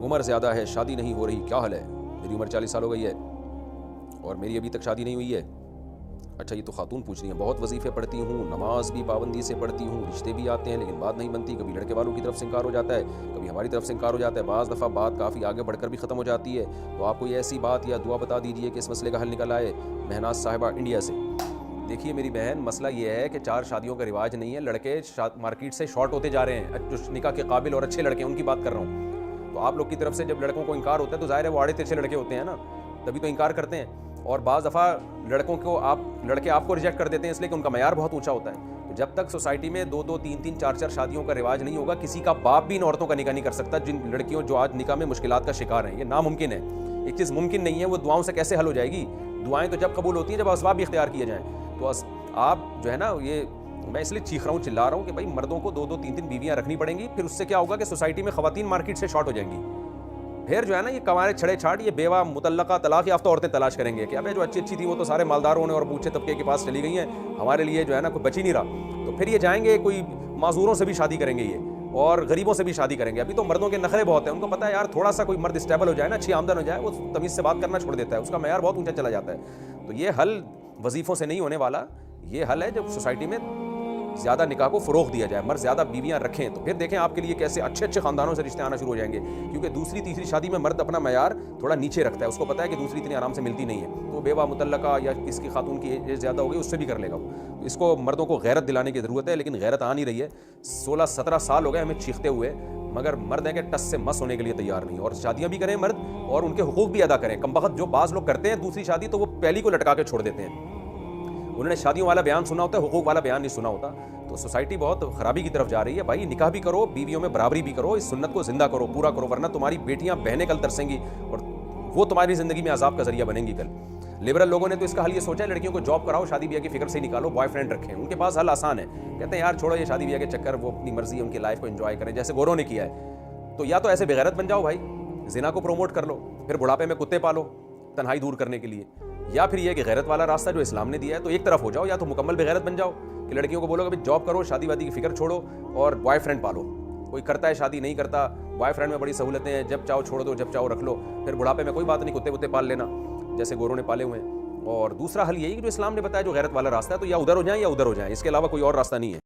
عمر زیادہ ہے، شادی نہیں ہو رہی، کیا حل ہے؟ میری عمر 40 سال ہو گئی ہے اور میری ابھی تک شادی نہیں ہوئی ہے۔ اچھا، یہ تو خاتون پوچھ رہی ہیں۔ بہت وظیفے پڑھتی ہوں، نماز بھی پابندی سے پڑھتی ہوں، رشتے بھی آتے ہیں لیکن بات نہیں بنتی، کبھی لڑکے والوں کی طرف سے انکار ہو جاتا ہے، کبھی ہماری طرف سے انکار ہو جاتا ہے، بعض دفعہ بات کافی آگے بڑھ کر بھی ختم ہو جاتی ہے۔ تو آپ کوئی ایسی بات یا دعا بتا دیجئے کہ اس مسئلے کا حل نکل آئے۔ مہناز صاحبہ انڈیا سے۔ دیکھیے میری بہن، مسئلہ یہ ہے کہ 4 شادیوں کا رواج نہیں ہے، لڑکے مارکیٹ سے شارٹ ہوتے جا رہے ہیں، جو نکاح کے قابل اور اچھے لڑکے ہیں ان کی بات کر رہا ہوں۔ تو آپ لوگ کی طرف سے جب لڑکوں کو انکار ہوتا ہے تو ظاہر ہے وہ آڑے ترچھے لڑکے ہوتے ہیں نا، تبھی تو انکار کرتے ہیں۔ اور بعض دفعہ لڑکے آپ کو ریجیکٹ کر دیتے ہیں اس لیے کہ ان کا معیار بہت اونچا ہوتا ہے۔ تو جب تک سوسائٹی میں 2 3 4 شادیوں کا رواج نہیں ہوگا، کسی کا باپ بھی ان عورتوں کا نکاح نہیں کر سکتا جن لڑکیوں جو آج نکاح میں مشکلات کا شکار ہیں۔ یہ ناممکن ہے۔ ایک چیز ممکن نہیں ہے، وہ دعاؤں سے کیسے حل ہو جائے گی؟ دعائیں تو جب قبول ہوتی ہیں جب اسباب بھی اختیار کیے جائیں۔ تو آپ جو ہے نا، یہ میں اس لیے چیخ رہا ہوں، چلا رہا ہوں کہ بھائی مردوں کو 2 3 بیویاں رکھنی پڑیں گی، پھر اس سے کیا ہوگا کہ سوسائٹی میں خواتین مارکیٹ سے شارٹ ہو جائیں گی۔ پھر جو ہے نا، یہ کمارے چھڑے چھاٹ، یہ بیوہ مطلقہ طلاق یافتہ عورتیں تلاش کریں گے کہ ابے جو اچھی تھی وہ تو سارے مالداروں نے اور اونچے طبقے کے پاس چلی گئی ہیں، ہمارے لیے جو ہے نا کوئی بچ ہی نہیں رہا۔ تو پھر یہ جائیں گے، کوئی معذوروں سے بھی شادی کریں گے یہ، اور غریبوں سے بھی شادی کریں گے۔ ابھی تو مردوں کے نخرے بہت ہیں، ان کو پتہ ہے یار تھوڑا سا کوئی مرد اسٹیبل ہو جائے نا، اچھی آمدن ہو جائے، وہ تمیز سے بات کرنا چھوڑ دیتا ہے، اس کا معیار بہت اونچا چلا جاتا ہے۔ تو یہ حل وظیفوں سے نہیں ہونے والا، یہ حل ہے جب سوسائٹی میں زیادہ نکاح کو فروغ دیا جائے، مرد زیادہ بیویاں رکھیں، تو پھر دیکھیں آپ کے لیے کیسے اچھے خاندانوں سے رشتے آنا شروع ہو جائیں گے۔ کیونکہ دوسری تیسری شادی میں مرد اپنا معیار تھوڑا نیچے رکھتا ہے، اس کو پتہ ہے کہ دوسری اتنی آرام سے ملتی نہیں ہے، تو بیوہ مطلقہ یا کس کی خاتون کی ایج زیادہ ہو گئی اس سے بھی کر لے گا۔ تو اس کو مردوں کو غیرت دلانے کی ضرورت ہے، لیکن غیرت آ نہیں رہی ہے۔ 16 17 سال ہو گئے ہمیں چیختے ہوئے، مگر مرد ہیں کہ ٹس سے مس ہونے کے لیے تیار نہیں، اور شادیاں بھی کریں مرد اور ان کے حقوق بھی ادا کریں۔ کمبخت جو بعض لوگ کرتے ہیں دوسری شادی تو وہ پہلی کو لٹکا کے چھوڑ دیتے ہیں، انہوں نے شادیوں والا بیان سنا ہوتا ہے، حقوق والا بیان نہیں سنا ہوتا۔ تو سوسائٹی بہت خرابی کی طرف جا رہی ہے۔ بھائی نکاح بھی کرو، بیویوں میں برابری بھی کرو، اس سنت کو زندہ کرو، پورا کرو، ورنہ تمہاری بیٹیاں بہنیں کل ترسیں گی اور وہ تمہاری زندگی میں عذاب کا ذریعہ بنیں گی کل۔ لبرل لوگوں نے تو اس کا حل یہ سوچا ہے لڑکیوں کو جاب کراؤ، شادی بیاہ کی فکر سے ہی نکالو، بوائے فرینڈ رکھیں۔ ان کے پاس حل آسان ہے، کہتے ہیں یار چھوڑو یہ شادی بیاہ کے چکر، وہ اپنی مرضی ہے، ان کی لائف کو انجوائے کریں جیسے گوروں نے کیا ہے۔ تو یا تو ایسے بغیرت بن جاؤ بھائی، زنا کو پروموٹ کر لو، پھر بڑھاپے میں کتے پالو تنہائی دور کرنے کے لیے، یا پھر یہ کہ غیرت والا راستہ جو اسلام نے دیا ہے تو ایک طرف ہو جاؤ، یا تو مکمل بغیرت بن جاؤ کہ لڑکیوں کو بولو کہ جاب کرو، شادی وادی کی فکر چھوڑو اور بوائے فرینڈ پالو۔ کوئی کرتا ہے شادی نہیں کرتا، بوائے فرینڈ میں بڑی سہولتیں ہیں، جب چاہو چھوڑ دو، جب چاہو رکھ لو، پھر بڑھاپے میں کوئی بات نہیں، کتے پال لینا جیسے گوروں نے پالے ہوئے ہیں۔ اور دوسرا حل یہی کہ جو اسلام نے بتایا جو غیرت والا راستہ ہے، تو یا ادھر ہو جائیں یا ادھر ہو جائیں، اس کے علاوہ کوئی اور راستہ نہیں ہے۔